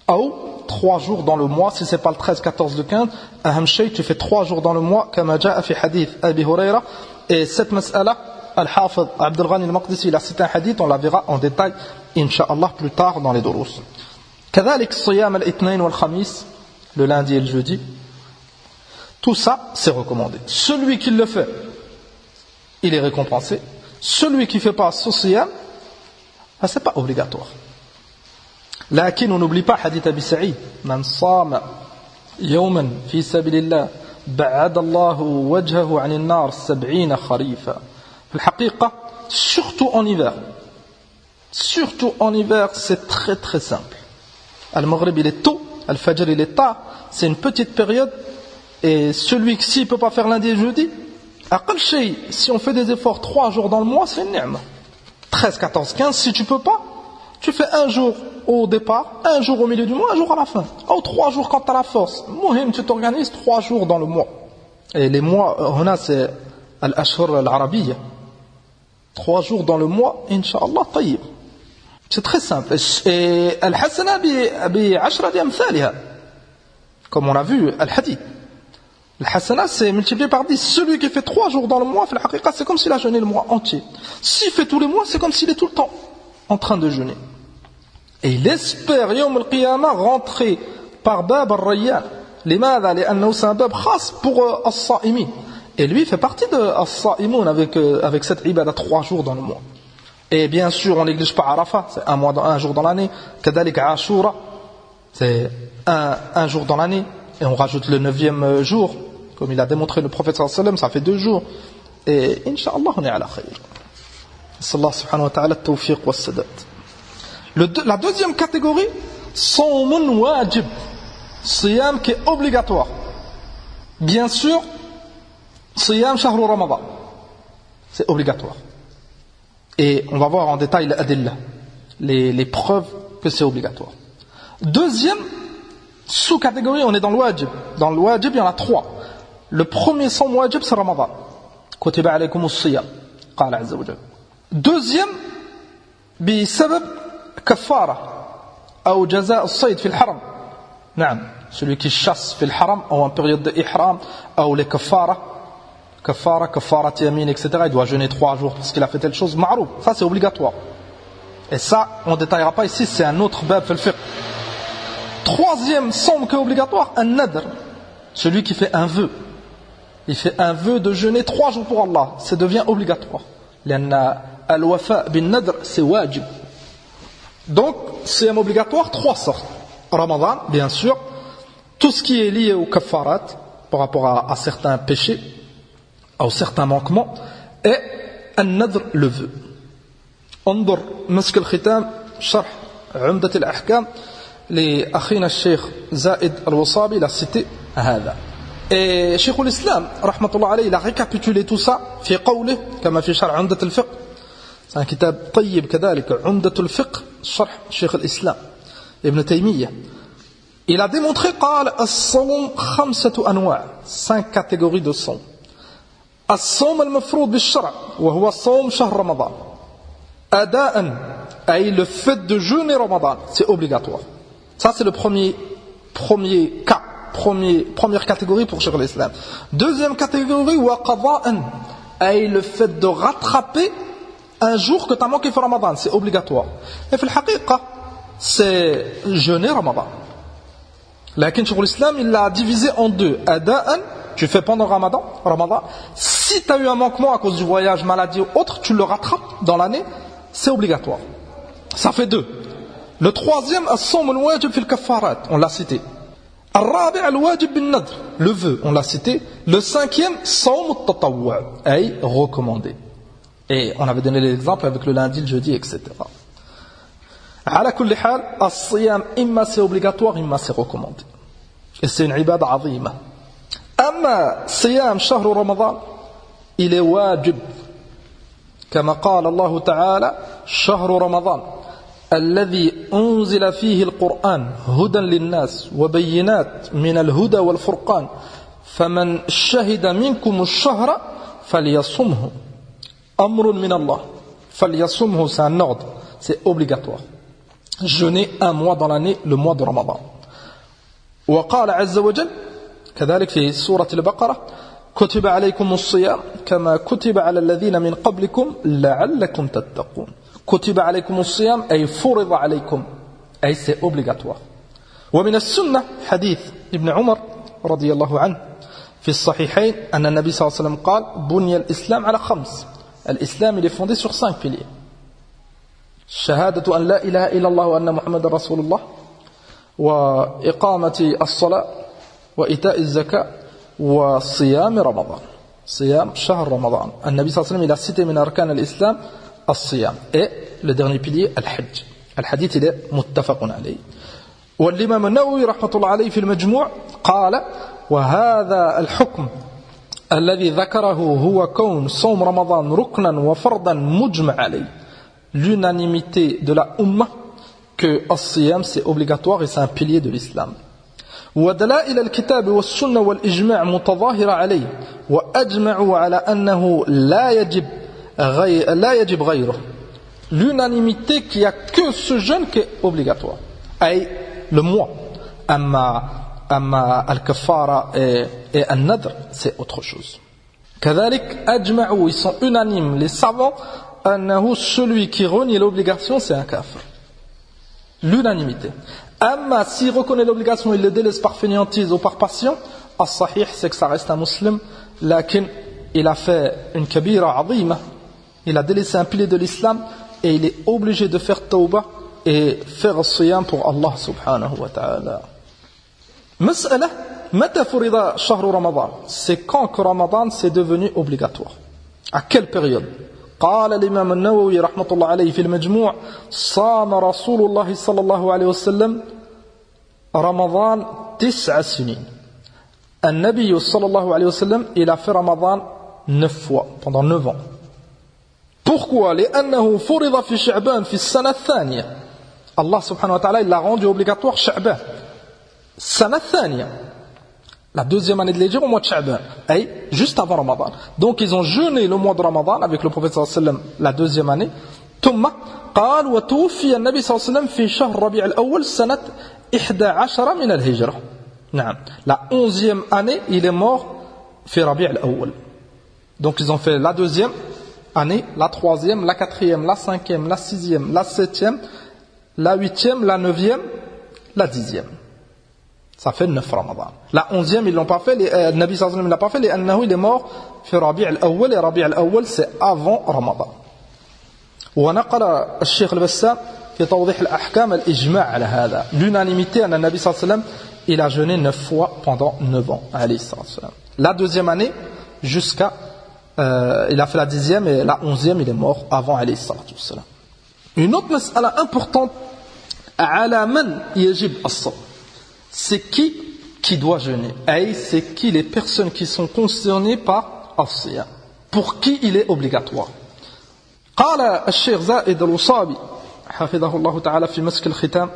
ou 3 jours dans le mois, si ce n'est pas le 13, 14, le 15, aham shay, tu fais 3 jours dans le mois, kama ja'a fi hadith Abi Hurayra. Et cette mas'ala, Al-Hafid Abdul Ghani al-Maqdisi, il a cité un hadith, on la verra en détail, incha'Allah, plus tard dans les durus. Kadhalik siyam al-ithnain wal-khamis, le lundi et le jeudi, tout ça, c'est recommandé. Celui qui le fait, il est récompensé. Celui qui ne fait pas ce siyam, ce n'est pas obligatoire. لكن on n'oublie pas hadith Abi Sa'id, من صام يوما في سبيل الله بعد الله وجهه عن النار 70 خريفا. في الحقيقة, surtout en hiver, c'est très très simple. Al-Maghrib il est tôt, Al-Fajr il est tard, c'est une petite période, et celui qui ne peut pas faire lundi et jeudi, aqal shay, si on fait des efforts 3 jours dans le mois, c'est une ni'ma. 13, 14, 15, si tu ne peux pas, tu fais 1 jour au départ, 1 jour au milieu du mois, 1 jour à la fin. Ou 3 jours quand tu as la force. Muhim, tu t'organises 3 jours dans le mois. Et les mois, hona, c'est al-ashhur al-arabiyya. 3 jours dans le mois, incha'Allah, tayyib. C'est très simple. Et al-hasana bi 10 amthaliha. Comme on a vu, al-hadith. Al-hasana, c'est multiplié par 10. Celui qui fait 3 jours dans le mois, fait la c'est comme s'il a jeûné le mois entier. S'il fait tous les mois, c'est comme s'il est tout le temps en train de jeûner. Et il espère Yawm al-Qiyamah rentrer par Bab al-Rayyan. Limadha? Li'annahu c'est un bab khas pour as-sa'imin. Et lui fait partie de as-sa'imun avec cette ibada 3 jours dans le mois. Et bien sûr, on néglige pas Arafah, c'est 1 jour dans l'année. Kadalik Ashura, c'est un jour dans l'année. Et on rajoute le 9e jour, comme il a démontré le prophète sallallahu alayhi wa sallam, ça fait 2 jours. Et incha'Allah, on est à la khayr. Sallallahu subhanahu wa ta'ala, tawfiq wa sadat. La deuxième catégorie, Sawmun wajib, siyam qui est obligatoire. Bien sûr, Siyam shahru Ramadan. C'est obligatoire. Et on va voir en détail les preuves que c'est obligatoire. Deuxième sous-catégorie, on est dans le wajib. Dans le wajib, il y en a 3. Le premier sans wajib, c'est Ramadan. Kutiba alaykum as-siyam. Qala azza wa jalla. Deuxième, بسبب كفارة أو جزاء الصيد في الحرم. نعم, celui qui chasse في الحرم ou en période d'ihram ou les kafara, kafarat yamin, etc. Il doit jeûner 3 jours parce qu'il a fait telle chose. Ma'rouf, ça c'est obligatoire. Et ça, on ne détaillera pas ici, c'est un autre bab fil fiqh. Troisième somme qui est obligatoire, un nadr, celui qui fait un vœu. Il fait un vœu de jeûner 3 jours pour Allah, ça devient obligatoire. لأن الوفاء بالنذر c'est wajib. Donc c'est un obligatoire 3 sortes. Ramadan, bien sûr, tout ce qui est lié au kafarat par rapport à certains péchés, à certains manquements, et النذر, le vœu. انظر مسك الختام شرح عمدة الأحكام لأخينا الشيخ زائد الوصابي, la cité هذا. Et Cheikh l'Islam, rahmatullah alayhi, il a récapitulé tout ça, في قوله كما في شرح عمدة الفقه. C'est un kitab طيب كذلك, عمدة الفقه, شرح شيخ الإسلام ابن تيمية. Il a démontré قال الصوم 5 أنواع, 5 catégories de صوم. الصوم المفروض بالشرع وهو صوم شهر رمضان. أداء, أي le fait de jeûner Ramadan, c'est obligatoire. Ça c'est le premier cas. Première catégorie pour Cheikh l'Islam. Deuxième catégorie, wa qada'an, est le fait de rattraper un jour que tu as manqué pour Ramadan, c'est obligatoire. Et في الحقيقة, c'est jeûner Ramadan. Lakin Cheikh l'Islam, il l'a divisé en 2. Ada'an, tu fais pendant Ramadan. Si tu as eu un manquement à cause du voyage, maladie ou autre, tu le rattrapes dans l'année, c'est obligatoire. Ça fait 2. Le troisième, as-sawm al-wajib fil kafarat, on l'a cité. الرابع الواجب بالنذر, le vœu, on l'a cité. Le cinquième, صوم التطوع, est recommandé. Et on avait donné l'exemple avec le lundi, le jeudi, etc. على كل حال, الصيام إما c'est obligatoire, إما c'est recommandé. Et c'est une ibada عظيمة. أما صيام شهر رمضان, il est واجب. كما قال الله تعالى, شهر رمضان الذي أنزل فيه القرآن هدى للناس وبينات من الهدى والفرقان فمن شهد منكم الشهر فليصمه أمر من الله فليصمه, c'est un ordre, c'est obligatoire. Jeûner 1 mois dans l'année, le mois de Ramadan. وقال عز وجل كذلك في سورة البقرة كتب عليكم الصيام كما كتب على الذين من قبلكم لعلكم تتقون. كتب عليكم الصيام أي فرض عليكم, أي c'est obligatoire. ومن السنة حديث ابن عمر رضي الله عنه في الصحيحين أن النبي صلى الله عليه وسلم قال بني الإسلام على 5. الإسلام il est fondé sur 5 piliers. شهادة أن لا إله إلا الله وأن محمد رسول الله وإقامة الصلاة وإيتاء الزكاة وصيام رمضان. صيام شهر رمضان. النبي صلى الله عليه وسلم il a cité من أركان الإسلام الصيام. Et le dernier pilier, الحج. الحديث il est متفق عليه. والإمام النووي رحمة الله عليه في المجموع قال وهذا الحكم الذي ذكره هو كون صوم رمضان ركنا وفرضا مجمع عليه. L'unanimité de la Ummah que الصيام c'est obligatoire et c'est un pilier de l'islam. ودلائل الكتاب والسنة والإجماع متظاهرة عليه وأجمعوا على أنه لا يجب غيره. L'unanimité qu'il n'y a que ce jeûne qui est obligatoire, أي le mois. أما الكفارة et النذر c'est autre chose. كذلك أجمعوا, ils sont unanimes les savants, أنه celui qui renie l'obligation c'est un kafir. L'unanimité. Amma s'il reconnaît l'obligation, il le délaisse par fainéantise ou par passion, as-sahih c'est que ça reste un musulman, lakin il a fait une kabira azima, il a délaissé un pilier de l'islam et il est obligé de faire tawbah et faire as-siyam pour Allah subhanahu wa ta'ala. Mas'ala, mata furida shahru Ramadan, c'est quand que Ramadan c'est devenu obligatoire, à quelle période? قال الإمام النووي رحمة الله عليه في المجموع صام رسول الله صلى الله عليه وسلم رمضان 9 سنين. An-Nabi sallallahu alayhi wa sallam, il a fait Ramadan 9 fois, pendant 9 ans. Pourquoi? لأنه فرض في شعبان في السنة الثانية. Allah subhanahu wa ta'ala, il l'a rendu obligatoire Sha'ban. Sana Thaniya. La deuxième année de l'Hijra au mois de Sha'ban. Juste avant Ramadan. Donc ils ont jeûné le mois de Ramadan avec le prophète sallallahu alayhi wa sallam la deuxième année. ثم قال وتوفي النبي صلى الله عليه وسلم في شهر ربيع الأول سنة 11 من الهجرة. نعم. La 11e année, il est mort في ربيع الأول. Donc ils ont fait la deuxième année, la troisième, la quatrième, la cinquième, la sixième, la septième, la huitième, la neuvième, la 10e. Ça fait 9 Ramadan. La 11e, ils l'ont pas fait. Le Nabi sallallahu alayhi wa sallam l'a pas fait. Il est mort في ربيع الأول. Et ربيع الأول, c'est avant Ramadan. ونقل الشيخ البسام في توضيح الأحكام الإجماع على هذا. L'unanimité, أن النبي صلى الله عليه وسلم, il a jeûné 9 fois pendant 9 ans. عليه الصلاة والسلام. La deuxième année, jusqu'à il a fait la 10e et la 11e, il est mort avant عليه الصلاة والسلام. Une autre mas'ala importante, على من يجب الصوم. C'est qui doit jeûner? C'est qui les personnes qui sont concernées par as-siyam? Pour qui il est obligatoire? قال الشيخ زائد الوصابي حفظه الله تعالى في مسك الختام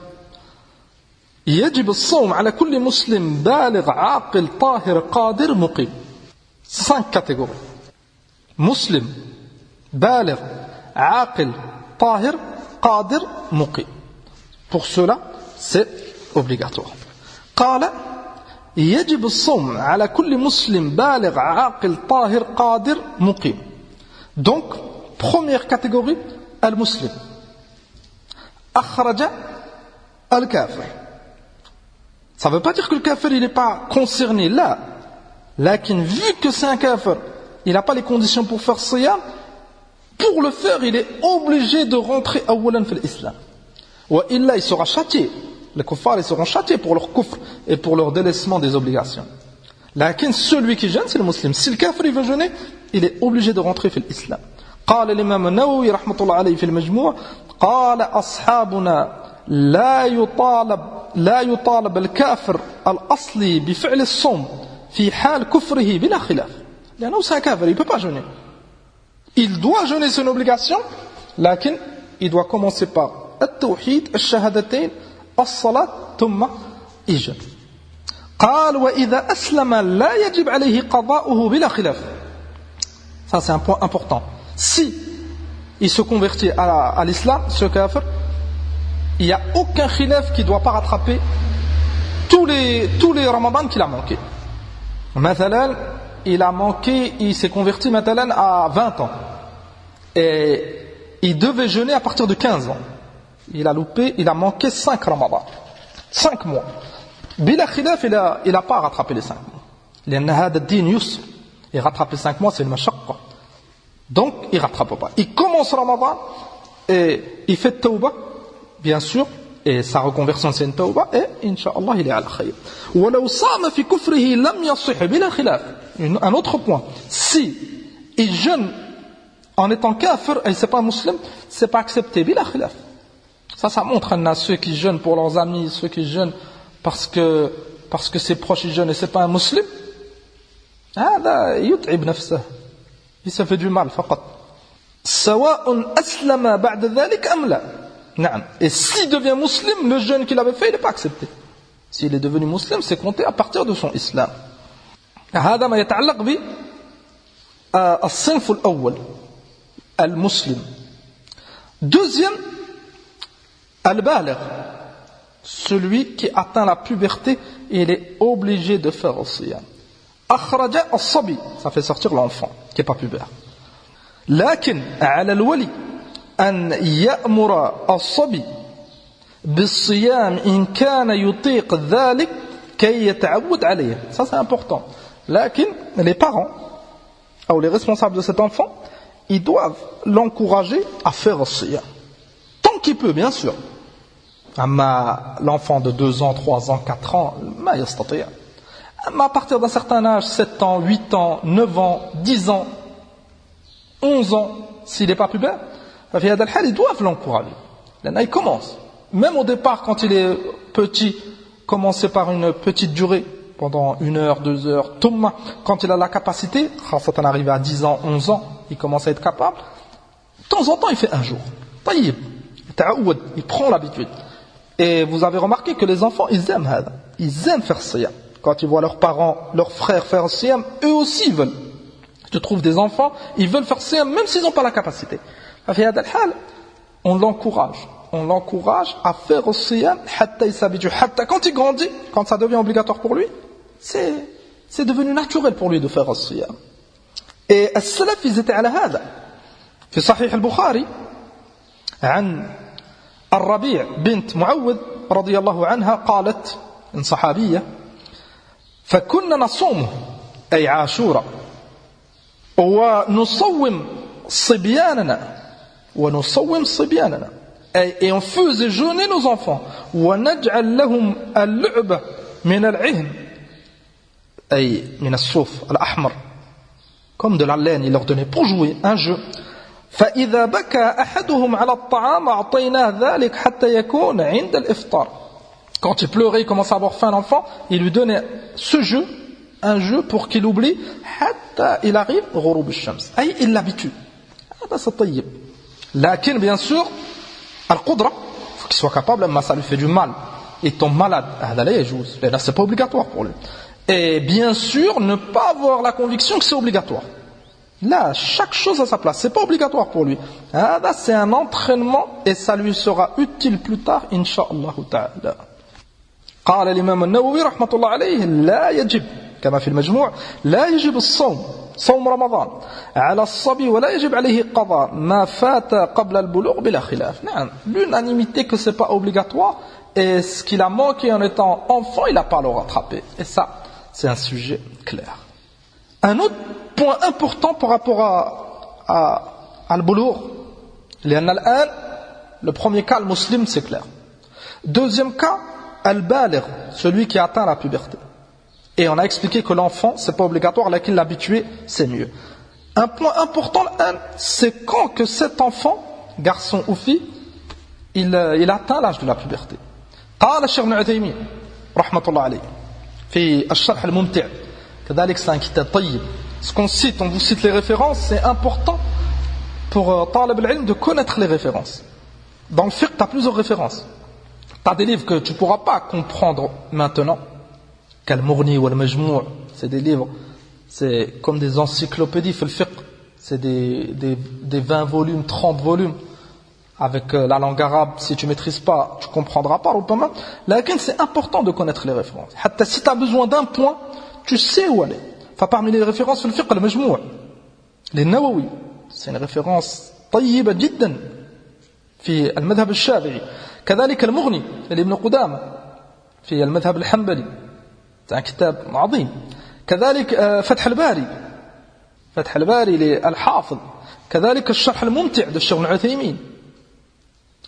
يجب الصوم على كل مسلم بالغ عاقل طاهر قادر مقيم. 5 catégories. مسلم بالغ عاقل طاهر قادر مقيم. Pour cela, c'est obligatoire. قال يجب الصوم على كل مسلم بالغ عاقل طاهر قادر مقيم. Donc, première catégorie, al-muslim. أخرج الكافر. Ça ne veut pas dire que le kafir il n'est pas concerné là. Lakin, vu que c'est un kafir, il n'a pas les conditions pour faire siyam, pour le faire, il est obligé de rentrer awalan fil islam. Wa illa, il sera châtié. Les kuffars, ils seront châtiés pour leur kufr et pour leur délaissement des obligations. Lakin, celui qui jeûne, c'est le musulman. Si le kafir il veut jeûner, il est obligé de rentrer fil islam. قال الإمام النووي رحمة الله عليه في المجموع قال أصحابنا لا يطالب الكافر الأصلي بفعل الصوم في حال كفره بلا خلاف. لأنه c'est un kafir, il ne peut pas jeûner. Il doit jeûner, c'est une obligation, lakin il doit commencer par التوحيد الشهادتين الصلاة ثم يجب. قال وإذا أسلم لا يجب عليه قضاؤه بلا خلاف. Ça c'est un point important. Si il se convertit à l'islam, ce kafir, il n'y a aucun khilaf qui ne doit pas rattraper tous les ramadans qu'il a manqué. Mathalan, il s'est converti mathalan à 20 ans. Et il devait jeûner à partir de 15 ans. Il a manqué 5 ramadans. 5 mois. Bila khilaf, il n'a pas rattrapé les 5 mois. لأن هذا الدين يسر. Et rattraper 5 mois, c'est une mashaqqa. Donc, il ne rattrape pas. Il commence Ramadan et il fait tawbah, bien sûr, et sa reconversion c'est une tawbah, et Inch'Allah, il est à la khayr. وَلَوْ صَامَ فِي كُفْرِهِ لَمْ يَصِحْ بِلَا خِلَافٍ. Un autre point. Si il jeûne en étant kafir et c'est pas musulman, c'est pas accepté, bila khilaf. Ça montre à ceux qui jeûnent pour leurs amis, ceux qui jeûnent parce que ses proches ils jeûnent et c'est pas un musulman. هذا يتعب نفسه. Il se fait du mal, فقط. سواء أسلم بعد ذلك أم لا. نعم. Et s'il devient musulman, le jeûne qu'il avait fait, il n'est pas accepté. S'il est devenu musulman, c'est compté à partir de son islam. هذا ما يتعلق بالصنف الأول المسلم. Deuxième, البالغ. Celui qui atteint la puberté, il est obligé de faire le siyam. أخرج الصبي, ça fait sortir l'enfant qui n'est pas pubère. لكن على الولي أن يأمر الصبي بالصيام إن كان يطيق ذلك كي يتعود عليه. Ça c'est important. لكن les parents ou les responsables de cet enfant, ils doivent l'encourager à faire le siyam. Tant qu'il peut, bien sûr. أما l'enfant de 2 ans, 3 ans, 4 ans, ما يستطيع. Mais à partir d'un certain âge, 7 ans, 8 ans, 9 ans, 10 ans, 11 ans, s'il n'est pas pubère, ils doivent l'encourager. Il commence. Même au départ, quand il est petit, commencer par une petite durée, pendant 1 heure, 2 heures, thumma, quand il a la capacité, khasatan arrivé à 10 ans, 11 ans, il commence à être capable, de temps en temps il fait un jour. Taïb, il prend l'habitude. Et vous avez remarqué que les enfants, ils aiment hada. Ils aiment faire siyam. Quand ils voient leurs parents, leurs frères faire siyam, eux aussi ils veulent. Tu trouves des enfants, ils veulent faire siyam même s'ils n'ont pas la capacité. On l'encourage à faire au siyam hatta il s'habitue. Hatta quand il grandit, quand ça devient obligatoire pour lui, c'est devenu naturel pour lui de faire au siyam. Et as-salaf ils étaient ala hada. في صحيح البخاري عن الربيع بنت معوذ رضي الله عنها قالت إن صحابية فكنا نصومه أي عاشوراء ونصوم صبياننا et on faisait jeûner nos enfants ونجعل لهم اللعبة من العهن أي من الصوف الأحمر comme de la laine il leur donnait pour jouer un jeu فإذا بكى أحدهم على الطعام أعطيناه ذلك حتى يكون عند الإفطار. Quand il pleurait, il commençait à avoir faim l'enfant, il lui donnait ce jeu, un jeu pour qu'il oublie حتى il arrive غروب الشمس. أي il l'habitue. هذا c'est طيب. لكن bien sûr القدرة, faut qu'il soit capable, mais ça lui fait du mal. Il tombe malade. هذا لا يجوز. Là c'est pas obligatoire pour lui. Et bien sûr ne pas avoir la conviction que c'est obligatoire. Là, chaque chose à sa place, c'est pas obligatoire pour lui. Là, c'est un entraînement et ça lui sera utile plus tard, Inch'Allah ta'ala. قال الإمام النووي رحمة الله عليه لا يجب كما في المجموع لا يجب الصوم صوم رمضان على الصبي ولا يجب عليه قضاء ما فات قبل البلوغ بلا خلاف. نعم, l'unanimité que c'est pas obligatoire et ce qu'il a manqué en étant enfant, il n'a pas à le rattraper. Et ça, c'est un sujet clair. Un autre point important par rapport à al-Boulour, le premier cas, le musulman, c'est clair. Deuxième cas, al-Baligh, celui qui atteint la puberté. Et on a expliqué que l'enfant, c'est pas obligatoire, là qu'il l'habitue, c'est mieux. Un point important, c'est quand que cet enfant, garçon ou fille, il atteint l'âge de la puberté. قال الشيخ ابن عثيمين رحمة الله عليه في الشرح الممتع كذلك c'est un kitab طيب. Ce qu'on cite, on vous cite les références, c'est important pour talib al-ilm de connaître les références. Dans le fiqh, tu as plusieurs références. Tu as des livres que tu ne pourras pas comprendre maintenant, Kal-Mughni ou Al-Majmou', c'est des livres, c'est comme des encyclopédies, le fiqh, c'est des 20 volumes, 30 volumes, avec la langue arabe, si tu ne maîtrises pas, tu ne comprendras pas, rubama. Lakin, c'est important de connaître les références. Hatta si tu as besoin d'un point, tu sais où aller. فparmi les références في الفقه المجموع للنووي c'est une référence طيبة جدا في المذهب الشافعي كذلك المغني لابن قدامة في المذهب الحنبلي c'est un كتاب عظيم كذلك فتح الباري للحافظ كذلك الشرح الممتع للشيخ ابن عثيمين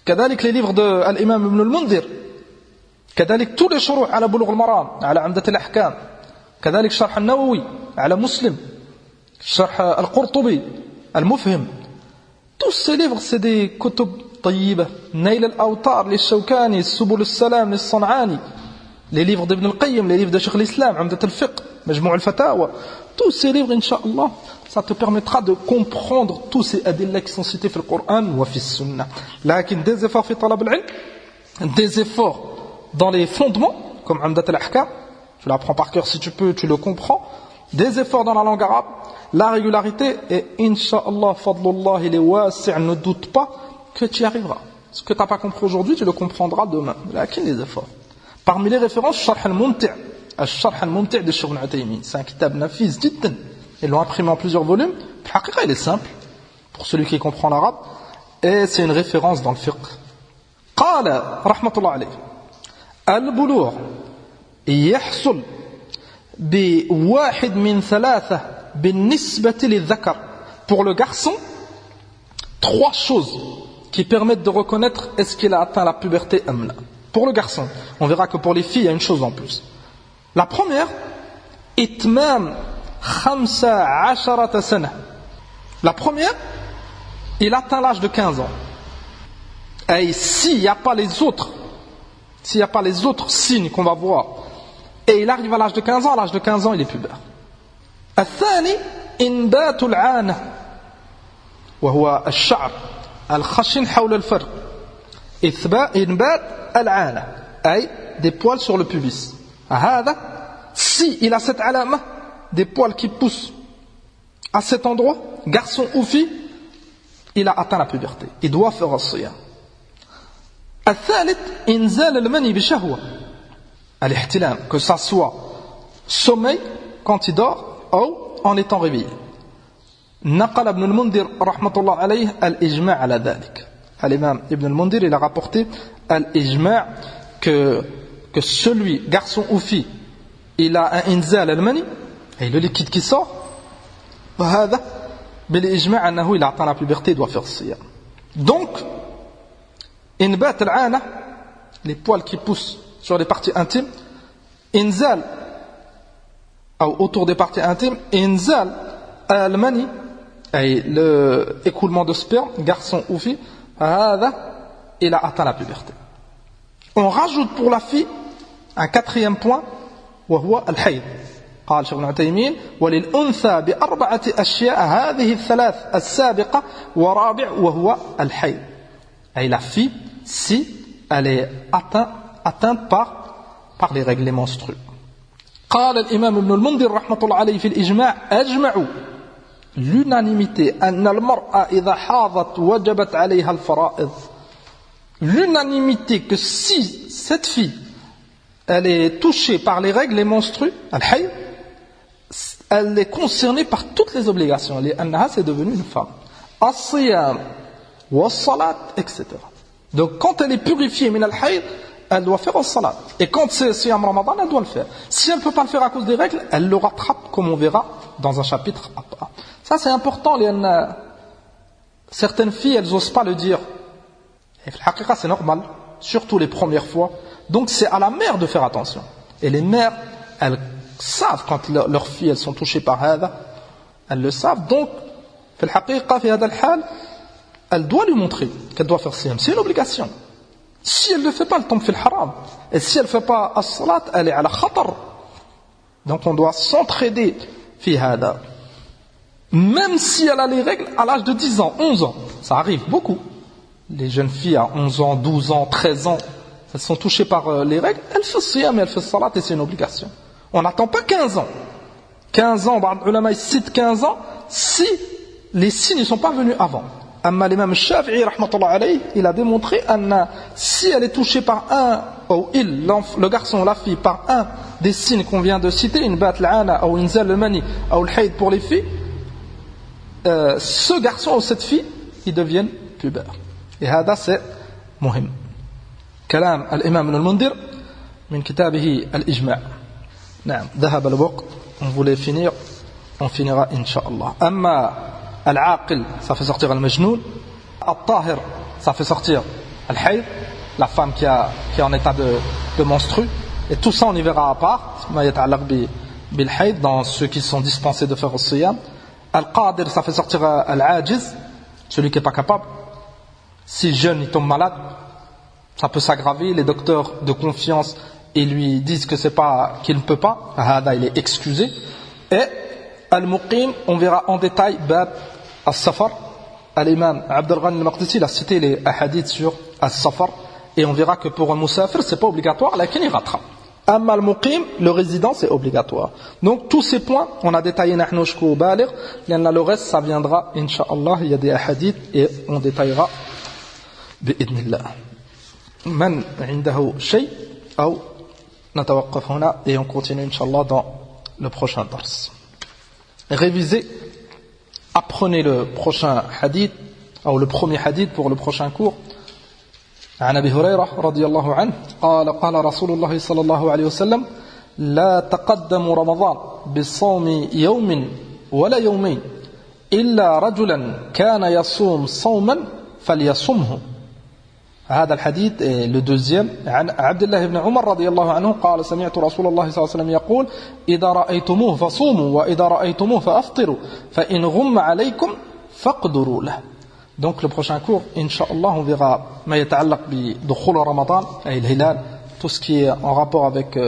كذلك les livres de الإمام ابن المنذر كذلك tous les شروح على بلوغ المرام على عمدة الأحكام كذلك شرح النووي على مسلم شرح القرطبي المفهم tous ces livres c'est des كتب طيبة نيل الأوطار للشوكاني السبل السلام للصنعاني les livres d'Ibn al-Qayyim les livres de Cheikh l'Islam عمدة الفقه مجموع الفتاوى tous ces livres Inch'Allah ça te permettra de comprendre tous ces adilla qui sont cités في القرآن وفي السنة لكن des efforts في طلب العلم des efforts dans les fondements comme عمدة الأحكام tu l'apprends par cœur si tu peux, tu le comprends. Des efforts dans la langue arabe, la régularité, et Inch'Allah, fadlullah, il est wasi', ne doute pas que tu y arriveras. Ce que tu n'as pas compris aujourd'hui, tu le comprendras demain. Lakin les efforts. Parmi les références, Sharh al-Mumti' de Cheikh Ibn Uthaymin. C'est un kitab nafis, jiddan. Ils l'ont imprimé en plusieurs volumes. Haqiqa, il est simple, pour celui qui comprend l'arabe, et c'est une référence dans le fiqh. Qala, rahmatullah alayh, al-Boulour, يحصل بواحد من ثلاثة بالنسبة للذكر. Pour le garçon, 3 choses qui permettent de reconnaître est-ce qu'il a atteint la puberté ou non. Pour le garçon, on verra que pour les filles, il y a une chose en plus. La première, إتمام 15 سنة. La première, il atteint l'âge de 15 ans. Et s'il n'y a pas les autres signes qu'on va voir, et il arrive à l'âge de 15 ans, à l'âge de 15 ans il est pubère. الثاني إنبات العانة وهو الشعر الخشن حول الفرق. إنبات العانة أي des poils sur le pubis. هذا si il a cette علامة, des poils qui poussent à cet endroit, garçon ou fille, il a atteint la puberté. Il doit faire الصيام. الثالث إنزال المني بشهوة الاحتلام, que ça soit sommeil quand il dort ou en étant réveillé. نقل ابن المنذر رحمة الله عليه الإجماع على ذلك. L'imam Ibn al-Mundhir il a rapporté al-ijma' que celui, garçon ou fille, il a un inzal al-mani, et le liquide qui sort, وهذا بالإجماع أنه il a atteint la puberté, il doit faire siyam. Donc inbat al-ana, les poils qui poussent sur les parties intimes, inzal autour des parties intimes, inzal al-mani, et l'écoulement de sperme, garçon ou fille, il a atteint la puberté. On rajoute pour la fille un quatrième point, وهو الحيض. قال شيخ ابن عثيمين وللأنثى بأربعة أشياء هذه الثلاث السابقة ورابع وهو الحيض. Et la fille, si elle est atteinte par les règles menstruelles. قال الإمام ابن المنذر رحمة الله عليه في الإجماع أجمعوا l'unanimité أن المرأة إذا حاضت وجبت عليها الفرائض. L'unanimité que si cette fille elle est touchée par les règles, les menstrues, elle est concernée par toutes les obligations. لأنها c'est devenu une femme. الصيام والصلاة etc. Donc quand elle est purifiée من الحيض, elle doit faire الصلاة. Et quand c'est siyam Ramadan, elle doit le faire. Si elle ne peut pas le faire à cause des règles, elle le rattrape comme on verra dans un chapitre après. Ça c'est important, certaines filles elles n'osent pas le dire. Et c'est normal, surtout les premières fois. Donc c'est à la mère de faire attention. Et les mères, elles savent quand leurs filles elles sont touchées par hada, elles le savent. Donc, elle doit lui montrer qu'elle doit faire siyam. C'est une obligation. Si elle ne le fait pas, elle tombe fil haram. Et si elle ne fait pas as-salat, elle est à la khatar. Donc on doit s'entraider fi hada. Même si elle a les règles à l'âge de 10 ans, 11 ans, ça arrive beaucoup. Les jeunes filles à 11 ans, 12 ans, 13 ans, elles sont touchées par les règles, elles font siyam et elles font salat et c'est une obligation. On n'attend pas 15 ans. 15 ans, ulama cite 15 ans, si les signes ne sont pas venus avant. Amma l'imam Shafi'i, rahmatullah alayhi, il a démontré que si elle est touchée par un, ou le garçon ou la fille, par un des signes qu'on vient de citer, une bat l'ana, ou une zal al-mani, ou l'haïd pour les filles, ce garçon ou cette fille, ils deviennent pubères. Et hada c'est muhim. كلام الإمام ابن المنذر من كتابه الإجماع. نعم ذهب الوقت. On voulait finir, on finira Inch'Allah. أما العاقل ça fait sortir المجنون. الطاهر ça fait sortir الحيض, la femme qui est en état de menstru. Et tout ça on y verra à part. ما يتعلق بالحيض dans ceux qui sont dispensés de faire الصيام. القادر ça fait sortir العاجز, celui qui n'est pas capable. Si jeune il tombe malade, ça peut s'aggraver, les docteurs de confiance ils lui disent que c'est pas, qu'il ne peut pas, il est excusé. Et al-muqim, on verra en détail bab as-safar. L'imam Abd al-Ghani al-Maqdisi il a cité les hadiths sur as-safar et on verra que pour un musafir c'est pas obligatoire, mais il rattrape. Amma al-muqim, le résident c'est obligatoire. Donc tous ces points on a détaillé nahnu shkou baligh, le reste ça viendra incha'Allah, il y a des hadiths et on détaillera bi'idnillah. من عنده شيء أو نتوقف هنا et on continue Inch'Allah dans le prochain dars. Révisez, apprenez le prochain hadith ou le premier hadith pour le prochain cours. عن أبي هريرة رضي الله عنه قال رسول الله صلى الله عليه وسلم لا تقدموا رمضان بصوم يوم ولا يومين إلا رجلا كان يصوم صوما فليصمه. هذا الحديث le deuxième عن عبد الله بن عمر رضي الله عنه قال سمعت رسول الله صلى الله عليه وسلم يقول إذا رأيتموه فصوموا وإذا رأيتموه فأفطروا فإن غم عليكم فاقدروا له. Donc le prochain cours Inch'Allah on verra ما يتعلق بدخول رمضان أي الهلال, tout ce qui est en rapport avec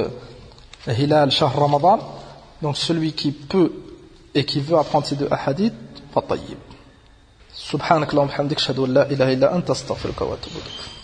Hilal, Shahr Ramadan. Donc celui qui peut et qui veut apprendre ces deux hadiths, fa tayyib. Subhanak Allahumma hamdik, ashhadu an la ilaha illa anta, astaghfiruka wa atubu ilaik.